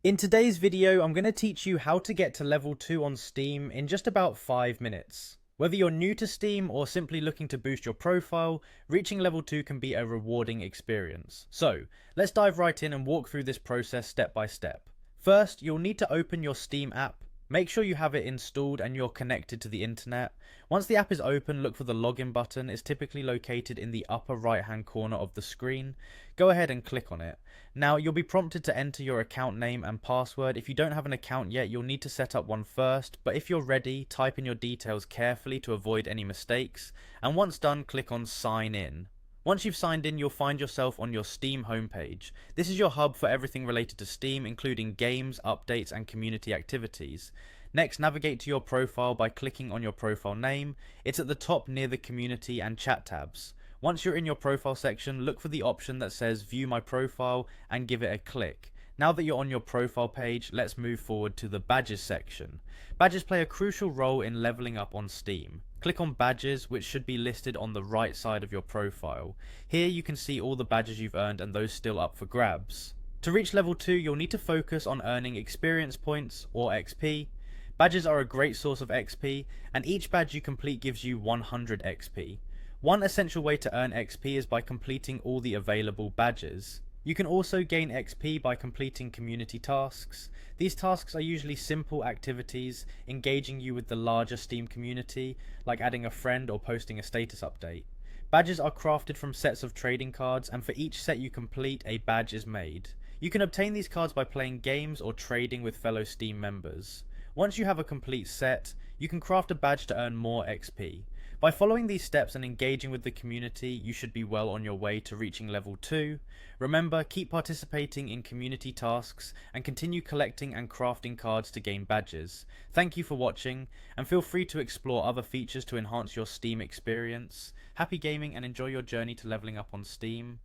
In today's video, I'm going to teach you how to get to level 2 on Steam in just about 5 minutes. Whether you're new to Steam or simply looking to boost your profile, reaching level 2 can be a rewarding experience. So, let's dive right in and walk through this process step by step. First, you'll need to open your Steam app. Make sure you have it installed and you're connected to the internet. Once the app is open, look for the login button. It's typically located in the upper right hand corner of the screen. Go ahead and click on it. Now, you'll be prompted to enter your account name and password. If you don't have an account yet, you'll need to set up one first, but if you're ready, type in your details carefully to avoid any mistakes, and once done, click on sign in. Once you've signed in, you'll find yourself on your Steam homepage. This is your hub for everything related to Steam, including games, updates, and community activities. Next, navigate to your profile by clicking on your profile name. It's at the top near the community and chat tabs. Once you're in your profile section, look for the option that says view my profile and give it a click. Now that you're on your profile page, let's move forward to the badges section. Badges play a crucial role in leveling up on Steam. Click on badges, which should be listed on the right side of your profile. Here you can see all the badges you've earned and those still up for grabs. To reach level 2, you'll need to focus on earning experience points, or XP. Badges are a great source of XP, and each badge you complete gives you 100 XP. One essential way to earn XP is by completing all the available badges. You can also gain XP by completing community tasks. These tasks are usually simple activities engaging you with the larger Steam community, like adding a friend or posting a status update. Badges are crafted from sets of trading cards, and for each set you complete, a badge is made. You can obtain these cards by playing games or trading with fellow Steam members. Once you have a complete set, you can craft a badge to earn more XP. By following these steps and engaging with the community, you should be well on your way to reaching level 2. Remember, keep participating in community tasks and continue collecting and crafting cards to gain badges. Thank you for watching, and feel free to explore other features to enhance your Steam experience. Happy gaming and enjoy your journey to leveling up on Steam.